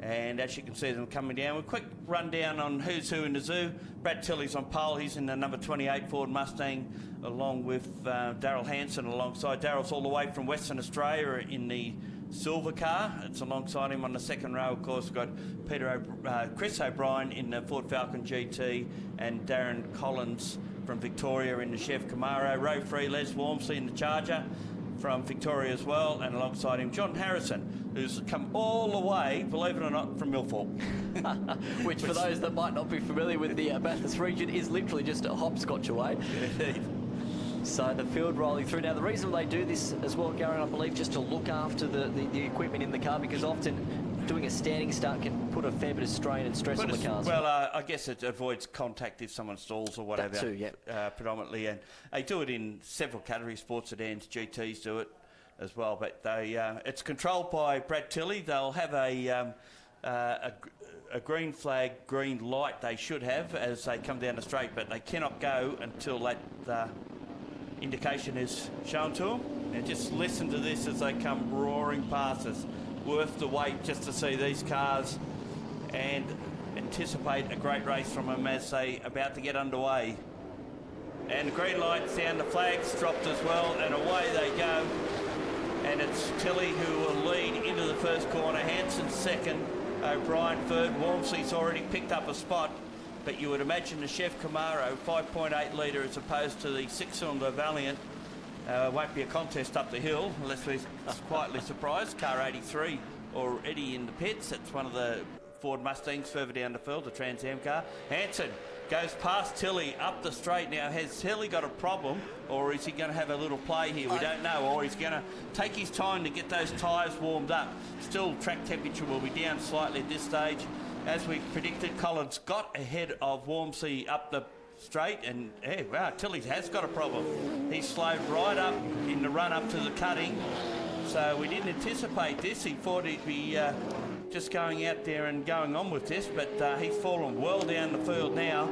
And as you can see them coming down, a quick rundown on who's who in the zoo. Brad Tilley's on pole. He's in the number 28 Ford Mustang, along with Daryl Hanson alongside. Daryl's all the way from Western Australia in the silver car. It's alongside him on the second row. Of course, we've got Chris O'Brien in the Ford Falcon GT and Darren Collins from Victoria in the Chev Camaro. Row 3, Les Wormsley in the Charger from Victoria as well, and alongside him John Harrison, who's come all the way, believe it or not, from Milford. Which for those that might not be familiar with the Bathurst region is literally just a hopscotch away. So the field rolling through. Now the reason they do this as well, Gary, I believe, just to look after the equipment in the car, because often doing a standing start can put a fair bit of strain and stress on the cars. Well, I guess it avoids contact if someone stalls or whatever. That too, yeah. Predominantly, and they do it in several category sports. Sedans, GTs do it as well. But they, it's controlled by Brad Tilley. They'll have a green flag, green light. They should have as they come down the straight, but they cannot go until that indication is shown to them. And just listen to this as they come roaring past us. Worth the wait just to see these cars and anticipate a great race from them as they about to get underway. And the green light's down, the flag's dropped as well, and away they go. And it's Tilley who will lead into the first corner, Hanson second, O'Brien third. Wormsley's already picked up a spot, but you would imagine the Chev Camaro 5.8 litre as opposed to the 6-cylinder Valiant won't be a contest up the hill unless we're quietly surprised. Car 83 already in the pits. That's one of the Ford Mustangs further down the field, the Trans Am car. Hanson goes past Tilley up the straight. Now, has Tilley got a problem, or is he going to have a little play here? We don't know. Or he's going to take his time to get those tyres warmed up. Still, track temperature will be down slightly at this stage. As we predicted, Collins got ahead of Wormsley up the straight, and wow, Tilley has got a problem. He slowed right up in the run up to the cutting, so we didn't anticipate this. He thought he'd be just going out there and going on with this, but he's fallen well down the field now,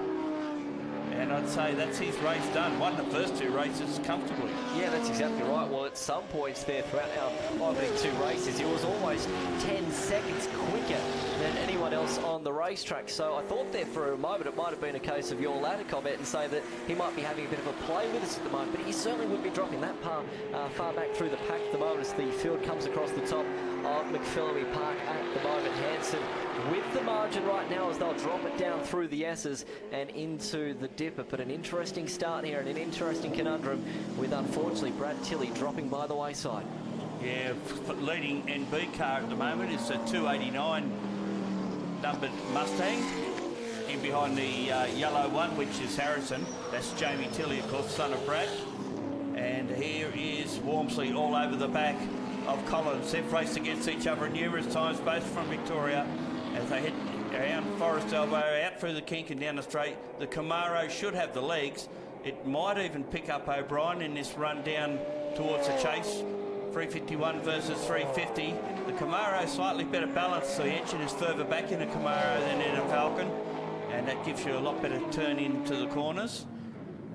and I'd say that's his race done. Won the first two races comfortably. Yeah, that's exactly right. Well, at some points there throughout our opening two races, he was almost 10 seconds quicker than anyone else on the racetrack. So I thought there for a moment it might have been a case of your latter comment and say that he might be having a bit of a play with us at the moment, but he certainly wouldn't be dropping that far back through the pack at the moment as the field comes across the top of McPhillamy Park at the moment. Hanson with the margin right now as they'll drop it down through the S's and into the Dipper. But an interesting start here and an interesting conundrum with, unfortunately, Brad Tilley dropping by the wayside. Yeah, leading NB car at the moment is a 289 numbered Mustang. In behind the yellow one, which is Harrison. That's Jamie Tilley, of course, son of Brad. And here is Wormsley all over the back of Collins. They've raced against each other numerous times, both from Victoria, as they head around Forest Elbow, out through the kink and down the straight. The Camaro should have the legs. It might even pick up O'Brien in this run down towards the chase. 351 versus 350. The Camaro slightly better balanced. The engine is further back in a Camaro than in a Falcon, and that gives you a lot better turn into the corners.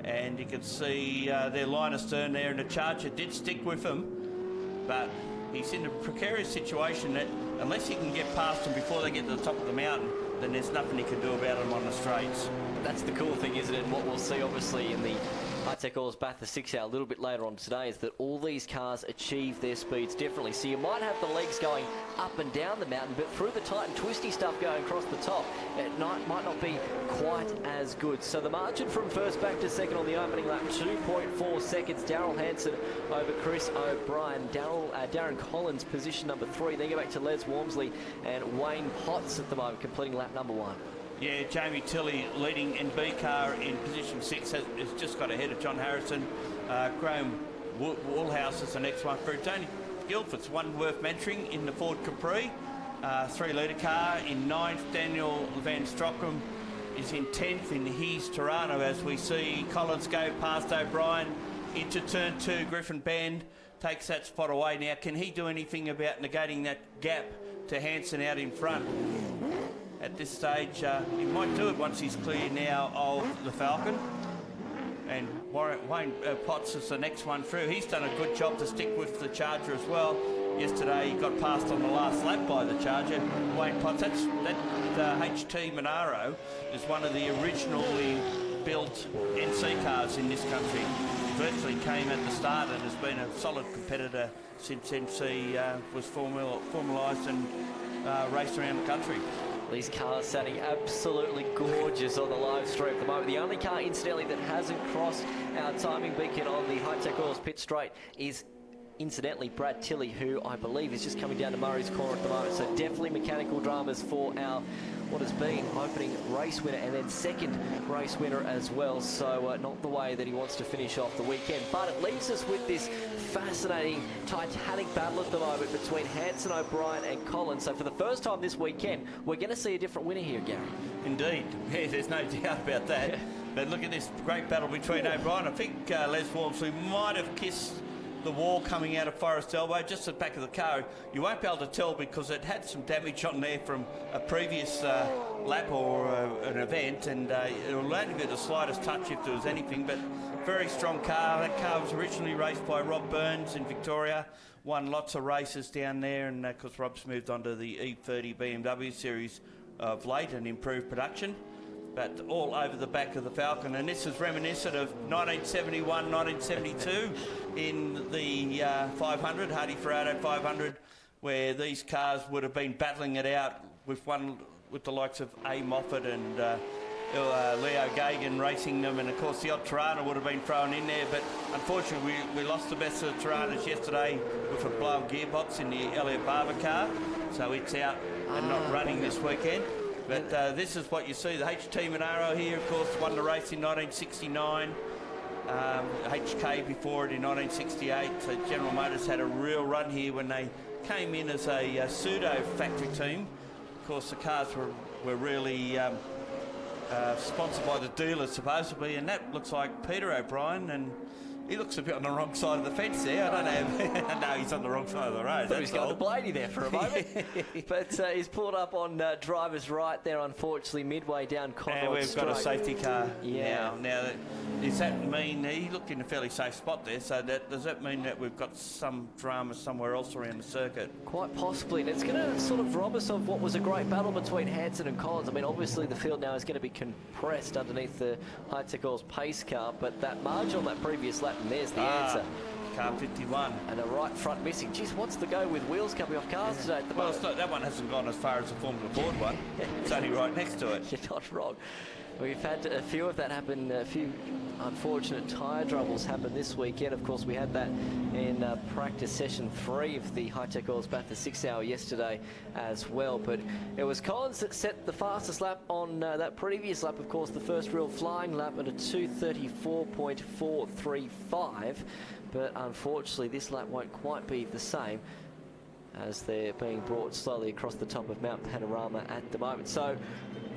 And you can see their line astern there, and the Charger did stick with him, but he's in a precarious situation that unless he can get past them before they get to the top of the mountain, then there's nothing he can do about them on the straights. That's the cool thing, isn't it? And what we'll see, obviously, in the High-Tech Oils Bathurst 6 Hour a little bit later on today is that all these cars achieve their speeds differently. So you might have the legs going up and down the mountain, but through the tight and twisty stuff going across the top, it might not be quite as good. So the margin from first back to second on the opening lap, 2.4 seconds. Daryl Hanson over Chris O'Brien. Darren Collins, position number 3. Then go back to Les Wormsley and Wayne Potts at the moment, completing lap number 1. Yeah, Jamie Tilley leading NB car in position 6 has just got ahead of John Harrison. Graham Woolhouse is the next one through. Tony Guildford's one worth mentoring in the Ford Capri, 3-litre car. In 9th, Daniel Van Strockham is in 10th in his Toronto as we see Collins go past O'Brien into turn 2. Griffin Bend takes that spot away. Now, can he do anything about negating that gap to Hanson out in front? At this stage, he might do it once he's clear now of the Falcon. And Wayne Potts is the next one through. He's done a good job to stick with the Charger as well. yesterday he got passed on the last lap by the Charger, Wayne Potts. That HT Monaro is one of the originally built NC cars in this country. Virtually came at the start and has been a solid competitor since NC was formalised and raced around the country. These cars sounding absolutely gorgeous on the live stream at the moment. The only car, incidentally, that hasn't crossed our timing beacon on the High-Tech Oils pit straight is, incidentally, Brad Tilley, who I believe is just coming down to Murray's Corner at the moment. So definitely mechanical dramas for our, what has been, opening race winner and then second race winner as well. So not the way that he wants to finish off the weekend. But it leaves us with this fascinating, titanic battle at the moment between Hanson, O'Brien and Collins. So for the first time this weekend, we're going to see a different winner here, Gary. Indeed. Yeah, there's no doubt about that. Yeah. But look at this great battle between O'Brien. I think Les Walmsley might have kissed the wall coming out of Forest Elbow, just at the back of the car. You won't be able to tell because it had some damage on there from a previous lap or an event, and it'll only be the slightest touch if there was anything, but very strong car. That car was originally raced by Rob Burns in Victoria, won lots of races down there, and of course Rob's moved on to the E30 BMW series of late and improved production. But all over the back of the Falcon, and this is reminiscent of 1971, 1972 in the 500, Hardy Ferrado 500, where these cars would have been battling it out with the likes of A. Moffat and Leo Gagan racing them, and of course the odd Tirana would have been thrown in there, but unfortunately we lost the best of the Tiranas yesterday with a blown gearbox in the Elliott Barber car, so it's out and not running this weekend. But this is what you see. The HT Monaro here, of course, won the race in 1969. HK before it in 1968. So General Motors had a real run here when they came in as a pseudo factory team. Of course, the cars were really sponsored by the dealers, supposedly, and that looks like Peter O'Brien, and he looks a bit on the wrong side of the fence there. I don't know. No, he's on the wrong side of the road. He's going to Blaney there for a moment. But he's pulled up on driver's right there, unfortunately, midway down Conrod And we've Straight. got a safety car yeah. now. Does that mean he looked in a fairly safe spot there? So does that mean that we've got some drama somewhere else around the circuit? Quite possibly. And it's going to sort of rob us of what was a great battle between Hanson and Collins. I mean, obviously the field now is going to be compressed underneath the High-Tech Oils pace car, but that margin on that previous lap, and there's the answer. Car 51. And a right front missing. Geez, what's the go with wheels coming off cars today at the moment? Well, that one hasn't gone as far as the Formula Ford one. It's only right next to it. You're not wrong. We've had a few of that happen, a few unfortunate tyre troubles happen this weekend. Of course, we had that in practice session 3 of the High-Tech Oils Bathurst 6-hour yesterday as well. But it was Collins that set the fastest lap on that previous lap. Of course, the first real flying lap at a 2:34.435. But unfortunately, this lap won't quite be the same, as they're being brought slowly across the top of Mount Panorama at the moment. So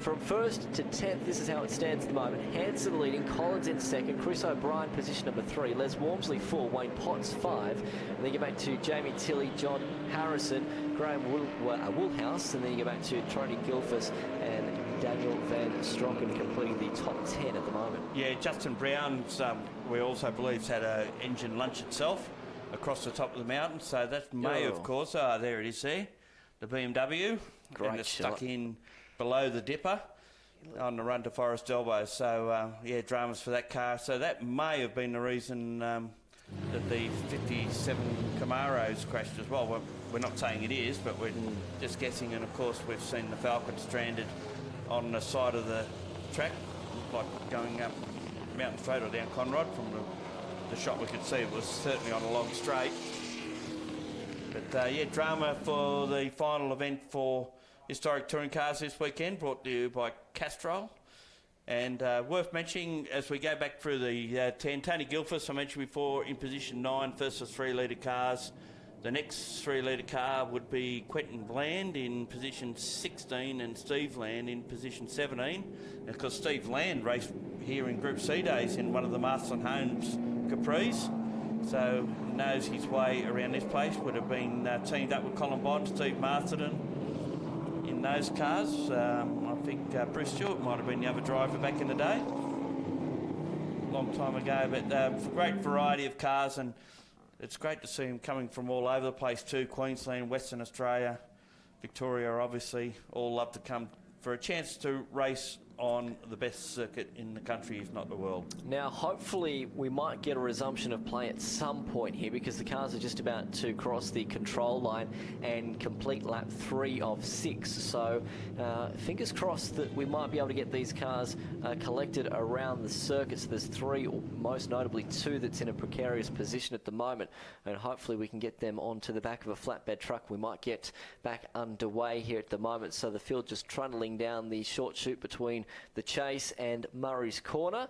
from 1st to 10th, this is how it stands at the moment. Hanson leading, Collins in 2nd, Chris O'Brien position number 3, Les Walmsley 4, Wayne Potts 5, and then you go back to Jamie Tilley, John Harrison, Graham Woolhouse, and then you go back to Tony Gilfus and Daniel Van Strocken completing the top 10 at the moment. Yeah, Justin Brown's, we also believe, had an engine lunch itself across the top of the mountain, so that may, of course, there it is there, the BMW, great and it's shot. stuck in below the dipper on the run to Forest Elbow. So, yeah, dramas for that car. So that may have been the reason that the 57 Camaros crashed as well. We're not saying it is, but we're just guessing. And, of course, we've seen the Falcon stranded on the side of the track, like going up Mountain Straight or down Conrod. From the shot we could see, it was certainly on a long straight. But, yeah, drama for the final event for Historic Touring Cars this weekend, brought to you by Castrol. And worth mentioning, as we go back through the 10, Tony Gilfus, I mentioned before, in position 9, first of 3-litre cars. The next 3-litre car would be Quentin Bland in position 16 and Steve Land in position 17. And because Steve Land raced here in Group C days in one of the Marston Homes Capris, so knows his way around this place. Would have been teamed up with Colin Bond, Steve Masterton in those cars. I think Bruce Stewart might have been the other driver back in the day, long time ago. But great variety of cars, and it's great to see them coming from all over the place too. Queensland, Western Australia, Victoria, obviously, all love to come for a chance to race on the best circuit in the country, if not the world. Now, hopefully, we might get a resumption of play at some point here because the cars are just about to cross the control line and complete lap 3 of 6. So, fingers crossed that we might be able to get these cars collected around the circuit. So there's 3, or most notably 2, that's in a precarious position at the moment. And hopefully we can get them onto the back of a flatbed truck. We might get back underway here at the moment. So the field just trundling down the short chute between the Chase and Murray's Corner,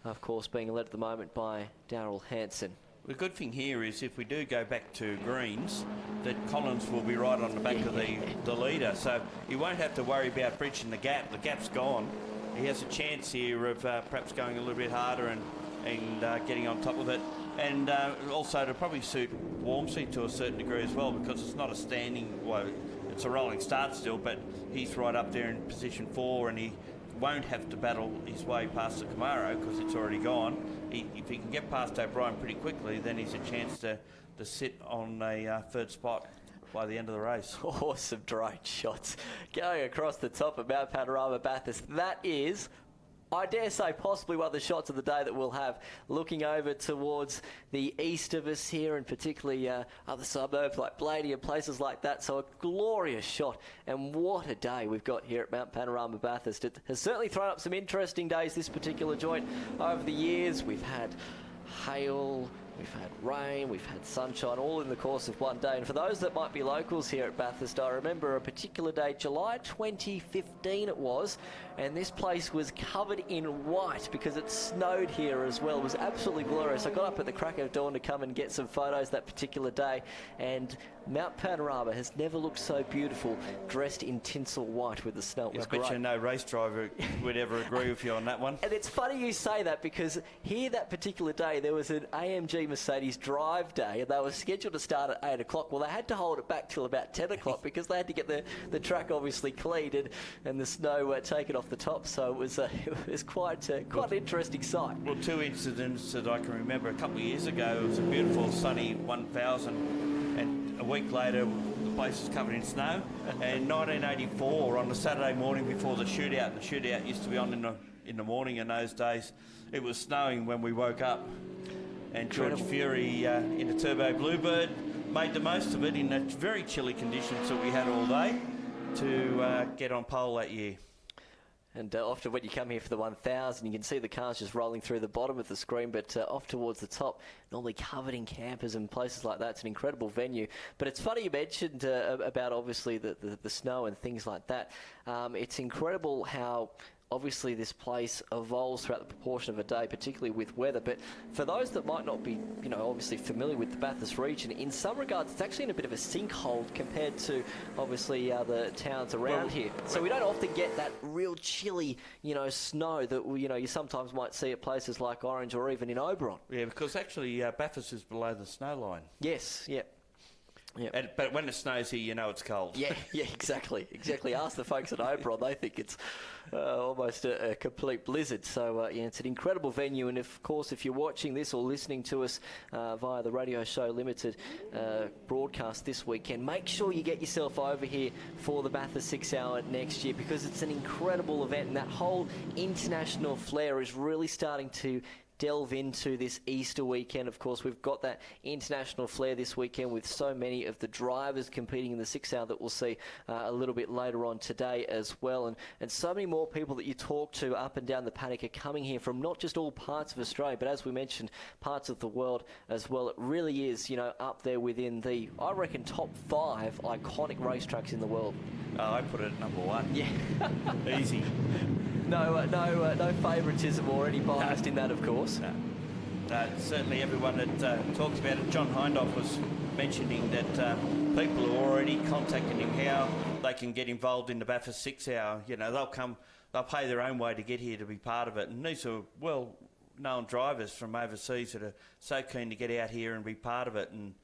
of course being led at the moment by Darrell Hansen. The good thing here is if we do go back to greens, that Collins will be right on the back of the leader, so he won't have to worry about bridging the gap. The gap's gone. He has a chance here of perhaps going a little bit harder and getting on top of it, and also to probably suit Walmsley to a certain degree as well, because it's not a standing, well, it's a rolling start still, but he's right up there in position 4, and he won't have to battle his way past the Camaro because it's already gone. If he can get past O'Brien pretty quickly, then he's a chance to sit on a third spot by the end of the race. Awesome drone shots going across the top of Mount Panorama Bathurst. That is, I dare say, possibly one of the shots of the day that we'll have, looking over towards the east of us here, and particularly other suburbs like Bladey and places like that. So a glorious shot, and what a day we've got here at Mount Panorama Bathurst. It has certainly thrown up some interesting days, this particular joint, over the years. We've had hail, we've had rain, we've had sunshine, all in the course of one day. And for those that might be locals here at Bathurst, I remember a particular day, July 2015 it was, and this place was covered in white because it snowed here as well. It was absolutely glorious. I got up at the crack of dawn to come and get some photos that particular day, and Mount Panorama has never looked so beautiful, dressed in tinsel white with the snow. It was great. I bet you no race driver would ever agree with you on that one. And it's funny you say that, because here that particular day there was an AMG Mercedes drive day, and they were scheduled to start at 8 o'clock. Well, they had to hold it back till about 10 o'clock because they had to get the track obviously cleaned and the snow taken off the top. So it was quite an interesting sight. Well, 2 incidents that I can remember. A couple of years ago, it was a beautiful sunny 1000, and a week later the place was covered in snow. And 1984, on the Saturday morning before the shootout used to be on in the morning in those days, it was snowing when we woke up. And George Fury in a Turbo Bluebird made the most of it in the very chilly conditions that we had all day to get on pole that year. And often when you come here for the 1000, you can see the cars just rolling through the bottom of the screen, but off towards the top, normally covered in campers and places like that. It's an incredible venue. But it's funny you mentioned about obviously the snow and things like that. It's incredible how obviously this place evolves throughout the proportion of a day, particularly with weather. But for those that might not be, obviously familiar with the Bathurst region, in some regards it's actually in a bit of a sinkhole compared to obviously the towns around here. So we don't often get that real chilly, snow that you sometimes might see at places like Orange or even in Oberon. Yeah, because actually Bathurst is below the snow line. Yes, yeah. Yep. But when it snows here, it's cold. Yeah, exactly. Ask the folks at Oberon, they think it's almost a complete blizzard. So, it's an incredible venue. And, of course, if you're watching this or listening to us via the Radio Show Limited broadcast this weekend, make sure you get yourself over here for the Bathurst 6 Hour next year, because it's an incredible event. And that whole international flair is really starting to delve into this Easter weekend. Of course, we've got that international flair this weekend with so many of the drivers competing in the 6 hour that we'll see a little bit later on today as well. And so many more people that you talk to up and down the paddock are coming here from not just all parts of Australia, but as we mentioned, parts of the world as well. It really is, up there within the, I reckon, top 5 iconic racetracks in the world. Oh, I put it at number 1. Yeah. Easy. No favouritism or any bias in that, of course. No, certainly everyone that talks about it. John Hindhoff was mentioning that people are already contacting him how they can get involved in the Bathurst 6 Hour. They'll pay their own way to get here to be part of it. And these are well-known drivers from overseas that are so keen to get out here and be part of it. And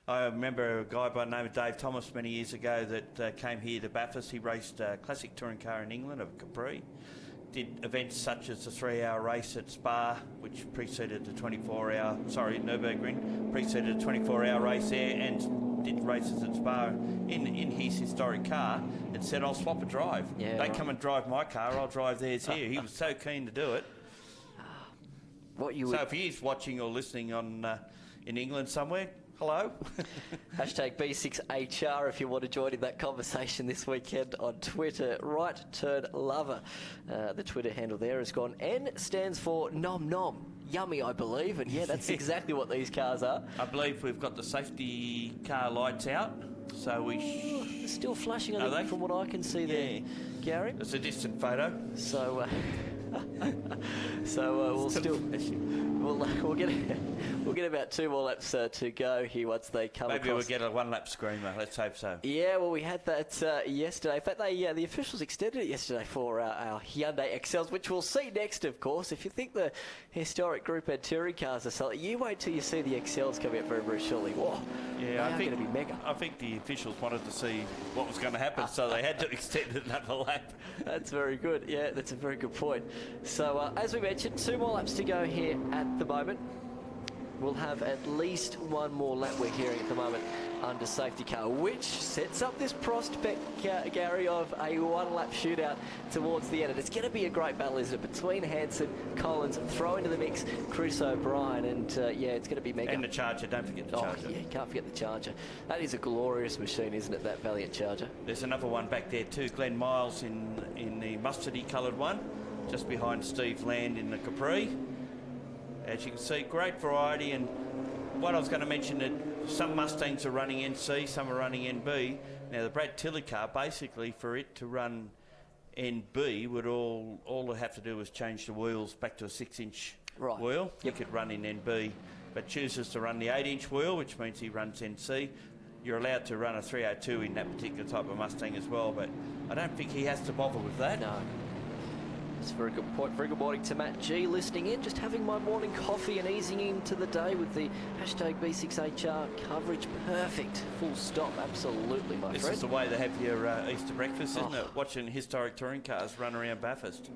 I remember a guy by the name of Dave Thomas many years ago that came here to Bathurst. He raced a classic touring car in England, a Capri. did events such as the 3-hour race at Spa, which preceded the Nürburgring, preceded a 24-hour race there, and did races at Spa in his historic car, and said, I'll swap a drive. Yeah, they come and drive my car, I'll drive theirs here. He was so keen to do it. So if he is watching or listening on in England somewhere, hello. Hashtag B6HR if you want to join in that conversation this weekend on Twitter. Right Turn Lover. The Twitter handle there has gone. N stands for nom nom. Yummy, I believe. And yeah, that's exactly what these cars are. I believe we've got the safety car lights out. So they're still flashing, I think, from what I can see there, Gary. It's a distant photo. So... we'll get about 2 more laps to go here once they come across. Maybe we'll get a 1-lap screamer. Let's hope so. Yeah, well, we had that yesterday. In fact, the officials extended it yesterday for our Hyundai Excels, which we'll see next, of course. If you think the historic Group Ed touring cars are something, you wait till you see the Excels come out very, very shortly. Whoa, yeah, I think going to be mega. I think the officials wanted to see what was going to happen, so they had to extend it another lap. That's very good. Yeah, that's a very good point. So, as we mentioned, 2 more laps to go here at the moment. We'll have at least 1 more lap we're hearing at the moment under safety car, which sets up this prospect, Gary, of a 1-lap shootout towards the end. And it's going to be a great battle, isn't it, between Hanson, Collins, throw into the mix Chris O'Brien, and yeah, it's going to be mega. And the Charger, don't forget the Charger. Oh, yeah, can't forget the Charger. That is a glorious machine, isn't it, that Valiant Charger? There's another one back there too, Glenn Miles in the mustardy coloured one, just behind Steve Land in the Capri. As you can see, great variety. And what I was going to mention, that some Mustangs are running NC, some are running NB. Now the Brad Tilley car, basically for it to run NB, would all it have to do was change the wheels back to a 6-inch wheel. He could run in NB, but chooses to run the 8-inch wheel, which means he runs NC. You're allowed to run a 302 in that particular type of Mustang as well, but I don't think he has to bother with that. No. That's a very good point. Very good morning to Matt G listening in, just having my morning coffee and easing into the day with the hashtag B6HR coverage. Perfect. Full stop. Absolutely, my friend. This is the way they have your Easter breakfast, isn't it? Watching historic touring cars run around Bathurst.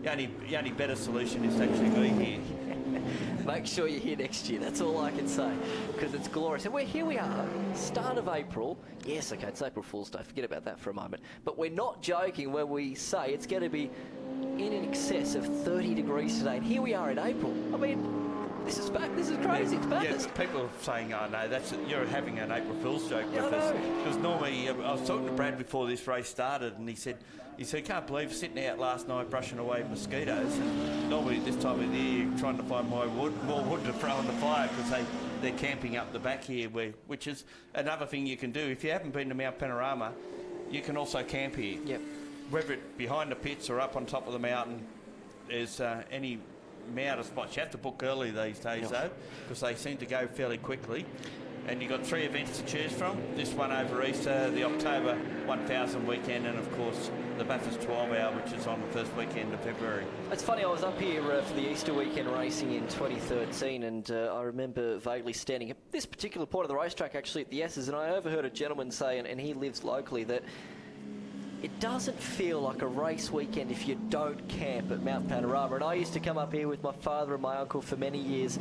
The only better solution is to actually be here. Make sure you're here next year. That's all I can say, because it's glorious. And here we are, start of April. Yes, okay, it's April Fool's Day. Forget about that for a moment. But we're not joking when we say it's going to be in excess of 30 degrees today. And here we are in April. I mean, this is crazy. It's Bathurst. Yeah, people are saying, oh no, you're having an April Fool's joke with us. Because normally, I was talking to Brad before this race started, and he said, can't believe sitting out last night brushing away mosquitoes. And normally this time of the year, you're trying to find more wood to throw in the fire, because they're camping up the back here, which is another thing you can do. If you haven't been to Mount Panorama, you can also camp here. Yep. Whether it behind the pits or up on top of the mountain, there's any amount of spots. You have to book early these days, though, because they seem to go fairly quickly. And you've got 3 events to choose from. This one over Easter, the October 1000 weekend, and of course the Bathurst 12-hour, which is on the first weekend of February. It's funny, I was up here for the Easter weekend racing in 2013, and I remember vaguely standing at this particular point of the racetrack, actually at the S's, and I overheard a gentleman say, and he lives locally, that it doesn't feel like a race weekend if you don't camp at Mount Panorama. And I used to come up here with my father and my uncle for many years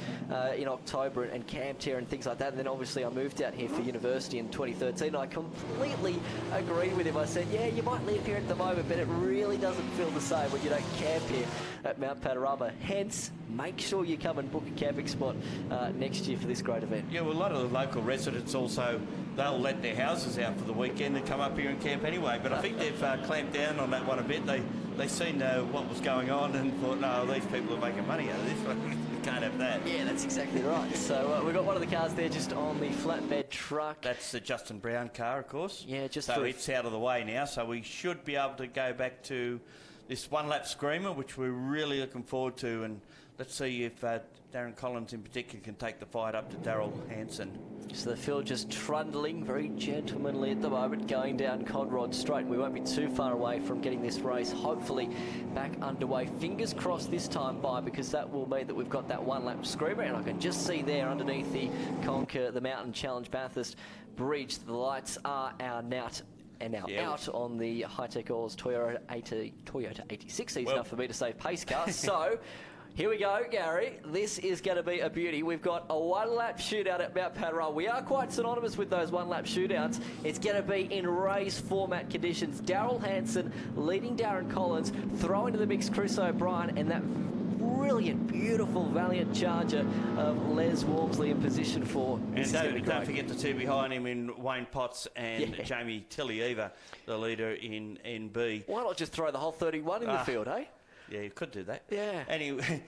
in October and camped here and things like that. And then obviously I moved out here for university in 2013. And I completely agreed with him. I said, yeah, you might live here at the moment, but it really doesn't feel the same when you don't camp here at Mount Panorama. Hence, make sure you come and book a camping spot next year for this great event. Yeah, well, a lot of the local residents also, they'll let their houses out for the weekend and come up here and camp anyway. But I think they've clamped down on that one a bit. They seen what was going on and thought, no, these people are making money out of this one. We can't have that. Yeah, that's exactly right. So we've got one of the cars there just on the flatbed truck. That's the Justin Brown car, of course. Yeah, just so it's out of the way now. So we should be able to go back to this 1-lap screamer, which we're really looking forward to. And let's see if Darren Collins in particular can take the fight up to Darrell Hanson. So the field just trundling very gentlemanly at the moment, going down Conrod Straight. We won't be too far away from getting this race hopefully back underway. Fingers crossed this time by, because that will mean that we've got that 1-lap screamer. And I can just see there underneath the Conquer the Mountain Challenge Bathurst bridge, the lights are out and now out on the High-Tech Oils Toyota 86. Easy enough for me to say pace car. So here we go, Gary. This is going to be a beauty. We've got a one-lap shootout at Mount Panorama. We are quite synonymous with those one-lap shootouts. It's going to be in race format conditions. Daryl Hanson leading Darren Collins, throwing to the mix Chris O'Brien, and that brilliant, beautiful, valiant charger of Les Walmsley in position 4. And don't forget the two behind him in Wayne Potts and Jamie Tilley either, the leader in NB. Why not just throw the whole 31 in the field, eh? Yeah, you could do that. Yeah. Anyway,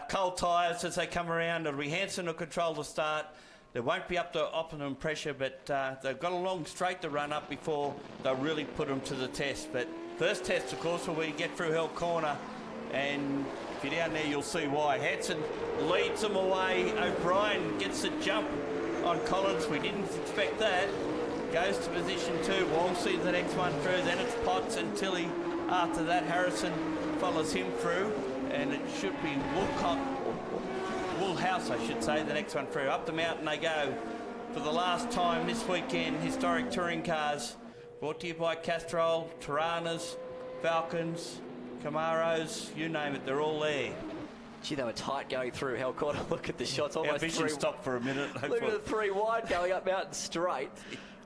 cold tyres as they come around. It'll be Hanson who'll control the start. They won't be up to optimum pressure, but they've got a long straight to run up before they'll really put them to the test. But first test, of course, will be get through Hill Corner. And if you're down there, you'll see why. Hanson leads them away. O'Brien gets the jump on Collins. We didn't expect that. Goes to position 2. Walmsley the next one through. Then it's Potts and Tilley. After that, Harrison follows him through. And it should be Woolhouse, I should say, the next one through. Up the mountain they go for the last time this weekend. Historic touring cars brought to you by Castrol, Tiranas, Falcons, Camaros, you name it, they're all there. Gee, they were tight going through Hell Corner. Look at the shots. Almost our vision stopped for a minute. Look at the 3 wide going up Mountain Straight.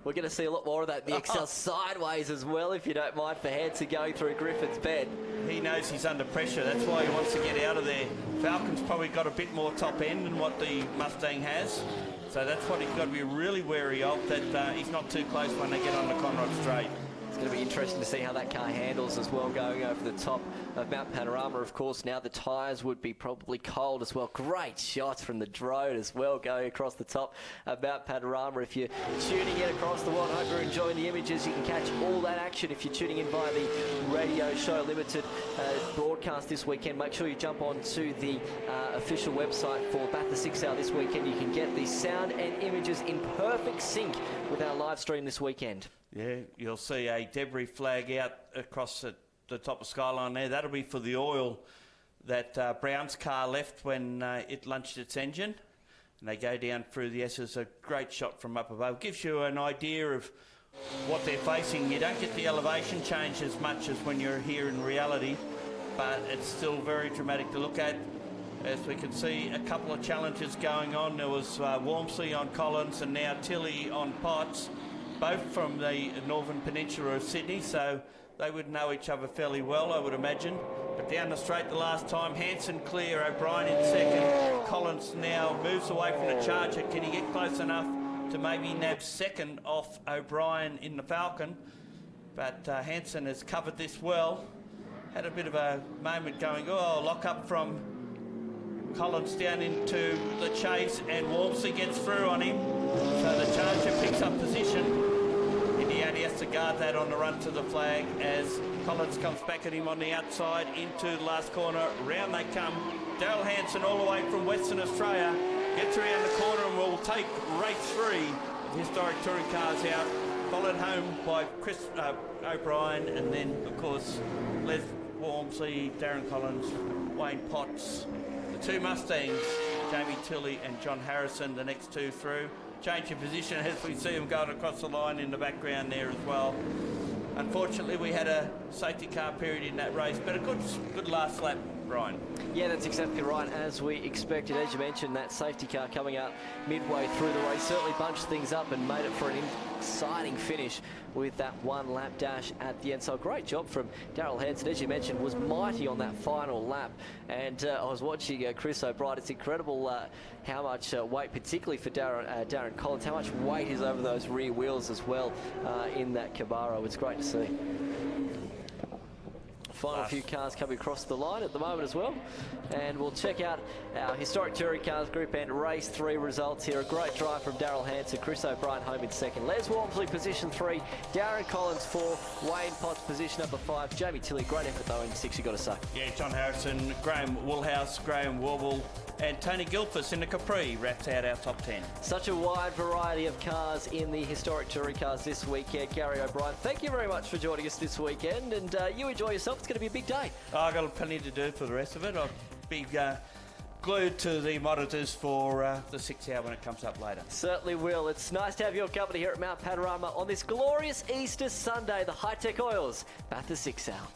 We're going to see a lot more of that. The Excel sideways as well, if you don't mind, for Hanson going through Griffith's bed. He knows he's under pressure. That's why he wants to get out of there. Falcon's probably got a bit more top end than what the Mustang has. So that's what he's got to be really wary of, that he's not too close when they get on the Conrod Straight. It's going to be interesting to see how that car handles as well, going over the top of Mount Panorama. Of course, now the tyres would be probably cold as well. Great shots from the drone as well, going across the top of Mount Panorama. If you're tuning in across the world, I hope you're enjoying the images. You can catch all that action if you're tuning in via the Radio Show Limited broadcast this weekend. Make sure you jump onto the official website for Bathurst 6 Hour this weekend. You can get the sound and images in perfect sync with our live stream this weekend. Yeah, you'll see a debris flag out across the top of Skyline there. That'll be for the oil that Brown's car left when it launched its engine. And they go down through the S's. A great shot from up above. Gives you an idea of what they're facing. You don't get the elevation change as much as when you're here in reality, but it's still very dramatic to look at. As we can see, a couple of challenges going on. There was Walmsley on Collins and now Tilley on Potts, both from the Northern Peninsula of Sydney, so they would know each other fairly well, I would imagine. But down the straight the last time, Hanson clear, O'Brien in second. Collins now moves away from the Charger. Can he get close enough to maybe nab second off O'Brien in the Falcon? But Hanson has covered this well. Had a bit of a moment going, lock up from Collins down into the chase, and Walmsley gets through on him. So the Charger picks up position. He only has to guard that on the run to the flag as Collins comes back at him on the outside into the last corner. Round they come. Daryl Hanson all the way from Western Australia gets around the corner and will take race 3 of Historic Touring Cars out. Followed home by Chris O'Brien, and then, of course, Les Walmsley, Darren Collins, Wayne Potts. The 2 Mustangs, Jamie Tilley and John Harrison, the next 2 through. Change of position as we see them going across the line in the background there as well. Unfortunately, we had a safety car period in that race, but a good last lap, Brian. Yeah, that's exactly right, as we expected. As you mentioned, that safety car coming out midway through the race certainly bunched things up and made it for an exciting finish with that 1-lap dash at the end. So a great job from Daryl Hanson, as you mentioned, was mighty on that final lap. And I was watching Chris O'Brien. It's incredible how much weight, particularly for Darren Collins, how much weight is over those rear wheels as well in that Camaro. It's great to see. Final few cars coming across the line at the moment as well. And we'll check out our Historic Touring Cars Group and Race 3 results here. A great drive from Daryl Hanson, Chris O'Brien home in second. Les Walmsley position 3, Darren Collins 4, Wayne Potts position number 5, Jamie Tilley, great effort though in 6, you got to say. Yeah, John Harrison, Graham Woolhouse, Graham Warble and Tony Gilfus in the Capri wraps out our top 10. Such a wide variety of cars in the Historic Touring Cars this weekend. Gary O'Brien, thank you very much for joining us this weekend, and you enjoy yourself. It's going to be a big day. I've got plenty to do for the rest of it. I'll be glued to the monitors for the 6 hour when it comes up later. Certainly will. It's nice to have your company here at Mount Panorama on this glorious Easter Sunday. The High Tech Oils, Bathurst 6 hour.